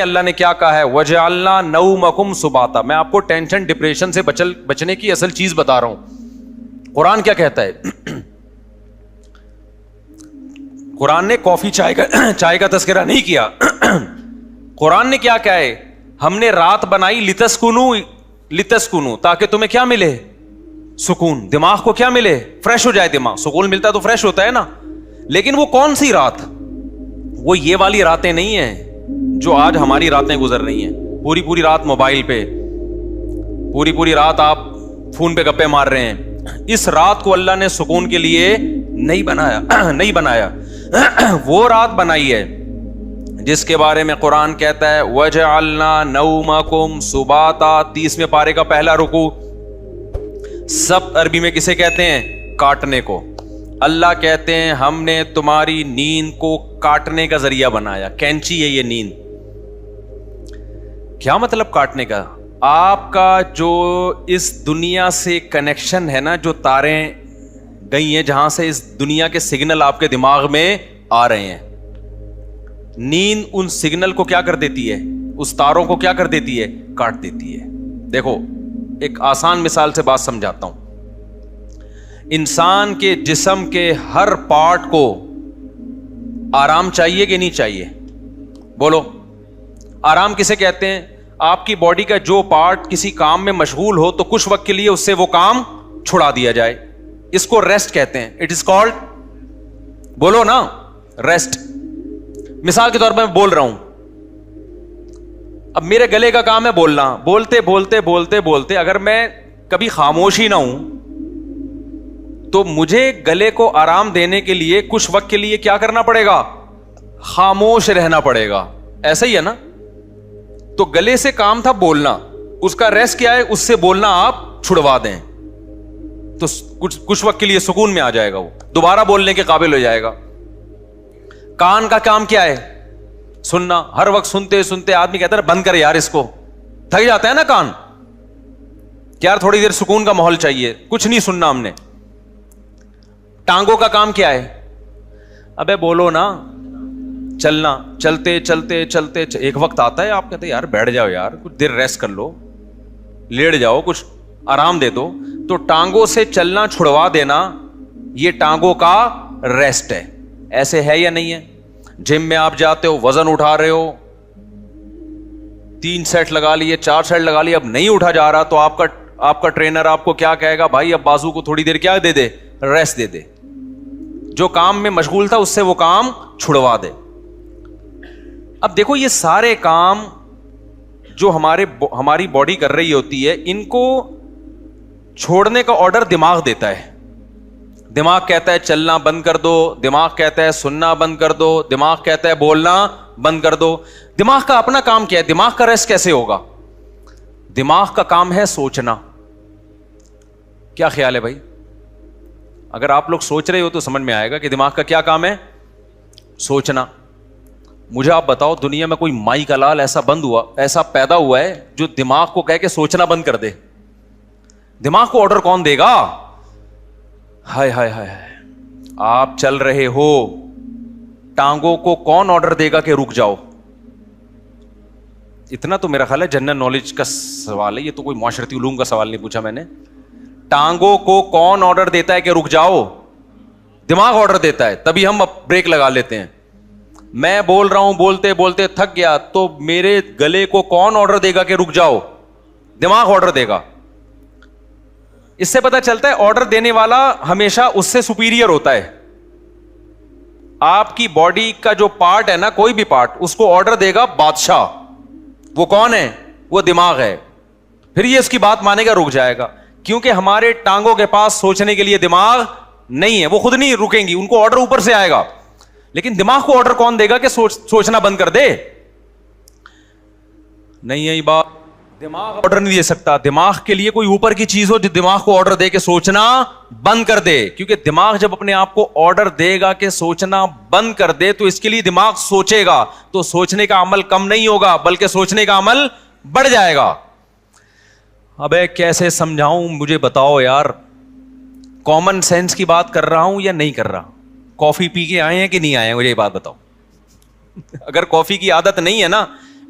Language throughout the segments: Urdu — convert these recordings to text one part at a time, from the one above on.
اللہ نے کیا کہا ہے؟ وَجَعَلْنَا نَوْمَكُمْ سُبَاتًا. میں آپ کو ٹینشن ڈپریشن سے بچنے کی اصل چیز بتا رہا ہوں. قرآن کیا کہتا ہے؟ قرآن نے کافی چائے کا تذکرہ نہیں کیا. قرآن نے کیا کہا ہے؟ ہم نے رات بنائی لتسکنو تاکہ تمہیں کیا ملے؟ سکون. دماغ کو کیا ملے؟ فریش ہو جائے دماغ. سکون ملتا ہے تو فریش ہوتا ہے نا. لیکن وہ کون سی رات؟ وہ یہ والی راتیں نہیں ہیں جو آج ہماری راتیں گزر رہی ہیں. پوری رات موبائل پہ, پوری رات آپ فون پہ گپے مار رہے ہیں. اس رات کو اللہ نے سکون کے لیے نہیں بنایا. وہ رات بنائی ہے جس کے بارے میں قرآن کہتا ہے وَجَعَلْنَا نَوْمَكُمْ سُبَاتًا. 30ویں پارے کا پہلا رکوع. سب عربی میں کسے کہتے ہیں؟ کاٹنے کو. اللہ کہتے ہیں ہم نے تمہاری نیند کو کاٹنے کا ذریعہ بنایا. کینچی ہے یہ نیند. کیا مطلب کاٹنے کا؟ آپ کا جو اس دنیا سے کنیکشن ہے نا, جو تاریں گئی ہیں جہاں سے اس دنیا کے سگنل آپ کے دماغ میں آ رہے ہیں, نیند ان سگنل کو کیا کر دیتی ہے؟ اس تاروں کو کیا کر دیتی ہے؟ کاٹ دیتی ہے. دیکھو ایک آسان مثال سے بات سمجھاتا ہوں. انسان کے جسم کے ہر پارٹ کو آرام چاہیے کہ نہیں چاہیے؟ بولو. آرام کسے کہتے ہیں؟ آپ کی باڈی کا جو پارٹ کسی کام میں مشغول ہو تو کچھ وقت کے لیے اس سے وہ کام چھڑا دیا جائے, اس کو ریسٹ کہتے ہیں. اٹ از کالڈ, بولو نا, ریسٹ. مثال کے طور پر میں بول رہا ہوں, اب میرے گلے کا کام ہے بولنا. بولتے اگر میں کبھی خاموش ہی نہ ہوں تو مجھے گلے کو آرام دینے کے لیے کچھ وقت کے لیے کیا کرنا پڑے گا؟ خاموش رہنا پڑے گا. ایسا ہی ہے نا. تو گلے سے کام تھا بولنا, اس کا ریسٹ کیا ہے؟ اس سے بولنا آپ چھڑوا دیں تو کچھ وقت کے لیے سکون میں آ جائے گا, وہ دوبارہ بولنے کے قابل ہو جائے گا. کان کا کام کیا ہے؟ سننا. ہر وقت سنتے آدمی کہتا ہے بند کر یار اس کو, تھک جاتا ہے نا کان کہ یار تھوڑی دیر سکون کا ماحول چاہیے, کچھ نہیں سننا ہم نے. ٹانگوں کا کام کیا ہے؟ ابے بولو نا. چلنا. چلتے ایک وقت آتا ہے آپ کہتے ہیں یار بیٹھ جاؤ یار, کچھ دیر ریسٹ کر لو, لیٹ جاؤ, کچھ آرام دے دو. تو ٹانگوں سے چلنا چھڑوا دینا یہ ٹانگوں کا ریسٹ ہے. ایسے ہے یا نہیں ہے؟ جم میں آپ جاتے ہو, وزن اٹھا رہے ہو, 3 سیٹ لگا لیے, 4 سیٹ لگا لیے, اب نہیں اٹھا جا رہا تو آپ کا ٹرینر آپ کو کیا کہے گا؟ بھائی اب بازو کو تھوڑی دیر کیا دے دے؟ ریسٹ دے دے. جو کام میں مشغول تھا اس سے وہ کام چھڑوا دے. اب دیکھو یہ سارے کام جو ہماری باڈی کر رہی ہوتی ہے, ان کو چھوڑنے کا آرڈر دماغ دیتا ہے. دماغ کہتا ہے چلنا بند کر دو, دماغ کہتا ہے سننا بند کر دو, دماغ کہتا ہے بولنا بند کر دو. دماغ کا اپنا کام کیا ہے؟ دماغ کا ریسٹ کیسے ہوگا؟ دماغ کا کام ہے سوچنا. کیا خیال ہے بھائی؟ اگر آپ لوگ سوچ رہے ہو تو سمجھ میں آئے گا کہ دماغ کا کیا کام ہے؟ سوچنا. مجھے آپ بتاؤ دنیا میں کوئی مائی کا لال ایسا پیدا ہوا ہے جو دماغ کو کہہ کے سوچنا بند کر دے؟ دماغ کو آرڈر کون دے گا؟ ہائے ہائے ہائے, آپ چل رہے ہو, ٹانگوں کو کون آرڈر دے گا کہ رک جاؤ؟ اتنا تو میرا خیال ہے جنرل نالج کا سوال ہے, یہ تو کوئی معاشرتی علوم کا سوال نہیں پوچھا میں نے. ٹانگوں کو کون آرڈر دیتا ہے کہ رک جاؤ؟ دماغ آرڈر دیتا ہے. تبھی ہم بریک لگا لیتے ہیں. میں بول رہا ہوں, بولتے تھک گیا تو میرے گلے کو کون آرڈر دے گا کہ رک جاؤ؟ دماغ آرڈر دے گا. اس سے پتہ چلتا ہے آرڈر دینے والا ہمیشہ اس سے سپیریئر ہوتا ہے. آپ کی باڈی کا جو پارٹ ہے نا, کوئی بھی پارٹ, اس کو آرڈر دے گا بادشاہ. وہ کون ہے؟ وہ دماغ ہے. پھر یہ اس کی بات مانے گا, رک جائے گا. کیونکہ ہمارے ٹانگوں کے پاس سوچنے کے لیے دماغ نہیں ہے, وہ خود نہیں رکیں گی, ان کو آرڈر اوپر سے آئے گا. لیکن دماغ کو آرڈر کون دے گا کہ سوچنا بند کر دے؟ نہیں ہے بات. دماغ آرڈر نہیں دے سکتا. دماغ کے لیے کوئی اوپر کی چیز ہو جو دماغ کو آرڈر دے کے سوچنا بند کر دے. کیونکہ دماغ جب اپنے آپ کو آرڈر دے گا کہ سوچنا بند کر دے تو اس کے لیے دماغ سوچے گا, تو سوچنے کا عمل کم نہیں ہوگا بلکہ سوچنے کا عمل بڑھ جائے گا. ابے کیسے سمجھاؤں مجھے بتاؤ یار. کامن سینس کی بات کر رہا ہوں یا نہیں کر رہا؟ کافی پی کے آئے ہیں کہ نہیں آئے ہیں؟ مجھے یہ بات بتاؤ. اگر کافی کی عادت نہیں ہے نا,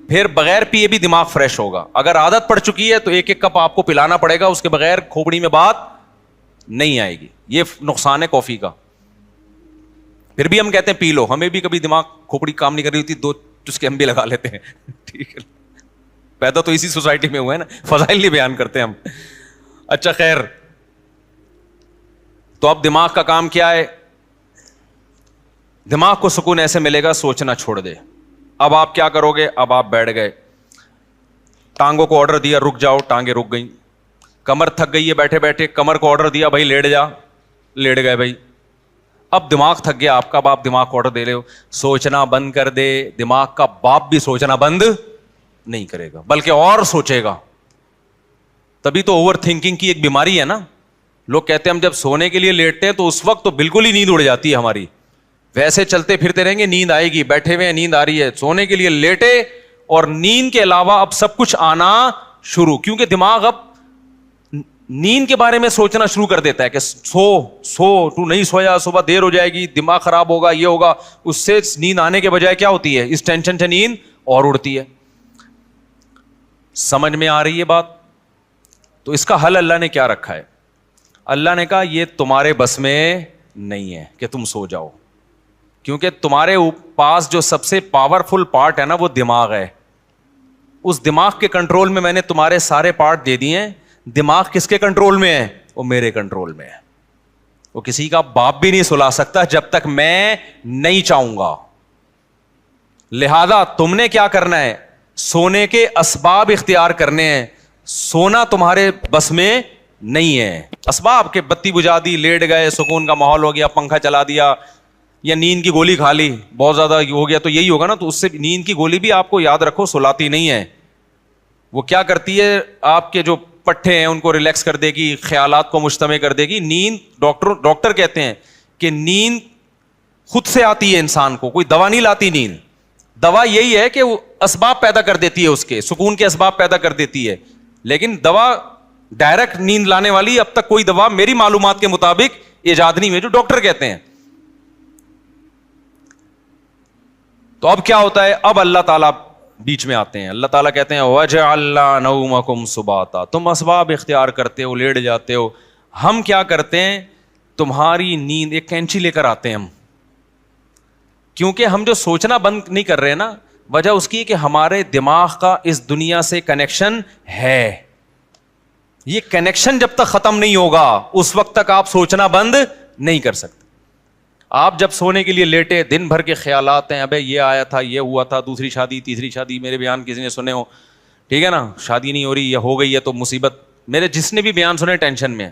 پھر بغیر پیے بھی دماغ فریش ہوگا. اگر عادت پڑ چکی ہے تو ایک ایک کپ آپ کو پلانا پڑے گا, اس کے بغیر کھوپڑی میں بات نہیں آئے گی. یہ نقصان ہے کافی کا. پھر بھی ہم کہتے ہیں پی لو, ہمیں بھی کبھی دماغ کھوپڑی کام نہیں کر رہی ہوتی, 2 چسکے ہم بھی لگا لیتے ہیں. ٹھیک ہے, پیدا تو اسی سوسائٹی میں ہوا ہے نا, فضائل نہیں بیان کرتے ہم. اچھا خیر, تو اب دماغ کا کام کیا ہے؟ دماغ کو سکون ایسے ملے گا, سوچنا چھوڑ دے. اب آپ کیا کرو گے؟ اب آپ بیٹھ گئے, ٹانگوں کو آرڈر دیا رک جاؤ, ٹانگیں رک گئیں. کمر تھک گئی ہے بیٹھے بیٹھے, کمر کو آرڈر دیا بھائی لیٹ جا, لیٹ گئے بھائی. اب دماغ تھک گیا آپ کا, اب آپ دماغ کو آرڈر دے رہے ہو سوچنا بند کر دے. دماغ کا باپ بھی سوچنا بند نہیں کرے گا, بلکہ اور سوچے گا. تبھی تو اوور تھنکنگ کی ایک بیماری ہے نا. لوگ کہتے ہیں ہم جب سونے کے لیے لیٹتے ہیں تو اس وقت تو بالکل ہی نیند اڑ جاتی ہے ہماری. ویسے چلتے پھرتے رہیں گے, نیند آئے گی, بیٹھے ہوئے نیند آ رہی ہے, سونے کے لیے لیٹے اور نیند کے علاوہ اب سب کچھ آنا شروع. کیونکہ دماغ اب نیند کے بارے میں سوچنا شروع کر دیتا ہے کہ سو تو نہیں سویا, صبح دیر ہو جائے گی, دماغ خراب ہوگا, یہ ہوگا. اس سے نیند آنے کے بجائے کیا ہوتی ہے, اس ٹینشن سے نیند اور اڑتی ہے. سمجھ میں آ رہی ہے بات؟ تو اس کا حل اللہ نے کیا رکھا ہے؟ اللہ نے کہا یہ تمہارے بس میں نہیں ہے کہ تم سو جاؤ, کیونکہ تمہارے پاس جو سب سے پاورفل پارٹ ہے نا وہ دماغ ہے. اس دماغ کے کنٹرول میں نے تمہارے سارے پارٹ دے دیے ہیں. دماغ کس کے کنٹرول میں ہے؟ وہ میرے کنٹرول میں ہے. وہ کسی کا باپ بھی نہیں سلا سکتا جب تک میں نہیں چاہوں گا. لہذا تم نے کیا کرنا ہے؟ سونے کے اسباب اختیار کرنے ہیں. سونا تمہارے بس میں نہیں ہے. اسباب کے بتی بجھا دی, لیٹ گئے, سکون کا ماحول ہو گیا, پنکھا چلا دیا, یا نیند کی گولی کھا لی, بہت زیادہ ہو گیا تو یہی ہوگا نا. تو اس سے نیند کی گولی بھی آپ کو یاد رکھو سلاتی نہیں ہے. وہ کیا کرتی ہے, آپ کے جو پٹھے ہیں ان کو ریلیکس کر دے گی, خیالات کو مجتمع کر دے گی. نیند ڈاکٹر کہتے ہیں کہ نیند خود سے آتی ہے انسان کو, کوئی دوا نہیں لاتی نیند. دوا یہی ہے کہ وہ اسباب پیدا کر دیتی ہے, اس کے سکون کے اسباب پیدا کر دیتی ہے. لیکن دوا ڈائریکٹ نیند لانے والی اب تک کوئی دوا میری معلومات کے مطابق ایجاد نہیں ہوئی, جو ڈاکٹر کہتے ہیں. تو اب کیا ہوتا ہے؟ اب اللہ تعالیٰ بیچ میں آتے ہیں. اللہ تعالیٰ کہتے ہیں وَجَعَلْنَا نَوْمَكُمْ سُبَاتًا, تم اسباب اختیار کرتے ہو, لیٹ جاتے ہو. ہم کیا کرتے ہیں؟ تمہاری نیند, ایک کینچی لے کر آتے ہیں ہم. کیونکہ ہم جو سوچنا بند نہیں کر رہے نا, وجہ اس کی کہ ہمارے دماغ کا اس دنیا سے کنیکشن ہے. یہ کنیکشن جب تک ختم نہیں ہوگا اس وقت تک آپ سوچنا بند نہیں کر سکتے. آپ جب سونے کے لیے لیٹے, دن بھر کے خیالات ہیں, ابے یہ آیا تھا, یہ ہوا تھا, دوسری شادی, تیسری شادی, میرے بیان کسی نے سنے ہو, ٹھیک ہے نا, شادی نہیں ہو رہی یا ہو گئی ہے تو مصیبت. میرے جس نے بھی بیان سنے ٹینشن میں,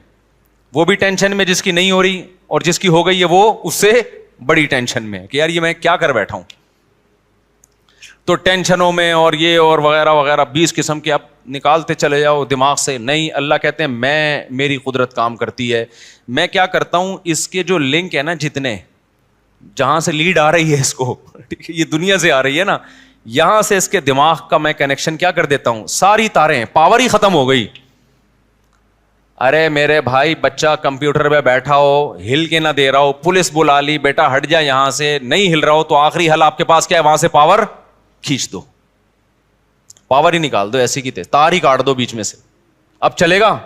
وہ بھی ٹینشن میں جس کی نہیں ہو رہی, اور جس کی ہو گئی ہے وہ اس سے بڑی ٹینشن میں کہ یار یہ میں کیا کر بیٹھا ہوں. تو ٹینشنوں میں اور یہ اور وغیرہ وغیرہ 20 قسم کے آپ نکالتے چلے جاؤ دماغ سے. نہیں, اللہ کہتے ہیں میری قدرت کام کرتی ہے. میں کیا کرتا ہوں, اس کے جو لنک ہے نا, جتنے جہاں سے لیڈ آ رہی ہے اس کو, یہ دنیا سے آ رہی ہے نا, یہاں سے اس کے دماغ کا میں کنیکشن کیا کر دیتا ہوں, ساری تاریں, پاور ہی ختم ہو گئی. ارے میرے بھائی, بچہ کمپیوٹر پہ بیٹھا ہو, ہل کے نہ دے رہا ہو, پولیس بلا لی, بیٹا ہٹ جا یہاں سے, نہیں ہل رہا ہو, تو آخری حل آپ کے پاس کیا ہے, وہاں سے پاور کھینچ دو, پاور ہی نکال دو, ایسی کی تیز تار ہی کاٹ دو بیچ میں سے. اب چلے گا؟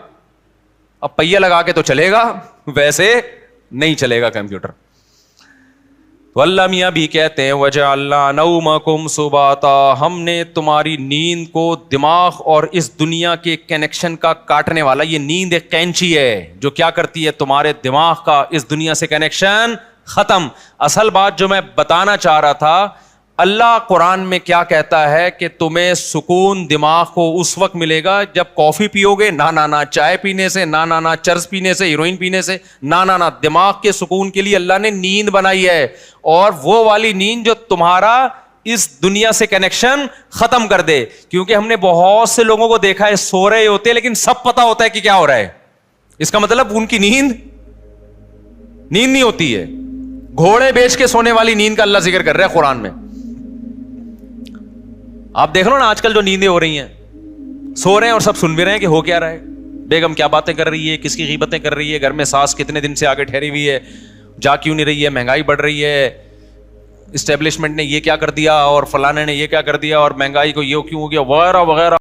اب پہیہ لگا کے تو چلے گا, ویسے نہیں چلے گا کمپیوٹر. تو اللہ میاں بھی کہتے ہیں وَجَعَلْنَا نَوْمَكُمْ سُبَاتًا, ہم نے تمہاری نیند کو دماغ اور اس دنیا کے کنیکشن کا کاٹنے والا, یہ نیند ایک کینچی ہے جو کیا کرتی ہے, تمہارے دماغ کا اس دنیا سے کنیکشن ختم. اصل بات جو میں بتانا چاہ رہا تھا, اللہ قرآن میں کیا کہتا ہے کہ تمہیں سکون دماغ کو اس وقت ملے گا جب کافی پیو گے, نہ چائے پینے سے, نہ چرس پینے سے, ہیروئن پینے سے, نہ دماغ کے سکون کے لیے اللہ نے نیند بنائی ہے. اور وہ والی نیند جو تمہارا اس دنیا سے کنیکشن ختم کر دے. کیونکہ ہم نے بہت سے لوگوں کو دیکھا ہے سو رہے ہوتے لیکن سب پتا ہوتا ہے کہ کیا ہو رہا ہے. اس کا مطلب ان کی نیند نہیں ہوتی ہے. گھوڑے بیچ کے سونے والی نیند کا اللہ ذکر کر رہا ہے قرآن میں. آپ دیکھ لو نا آج کل جو نیندیں ہو رہی ہیں, سو رہے ہیں اور سب سن بھی رہے ہیں کہ ہو کیا رہا ہے, بیگم کیا باتیں کر رہی ہے, کس کی غیبتیں کر رہی ہے, گھر میں ساس کتنے دن سے آگے ٹھہری ہوئی ہے, جا کیوں نہیں رہی ہے, مہنگائی بڑھ رہی ہے, اسٹیبلشمنٹ نے یہ کیا کر دیا اور فلانے نے یہ کیا کر دیا اور مہنگائی کو یہ کیوں ہو گیا وغیرہ وغیرہ.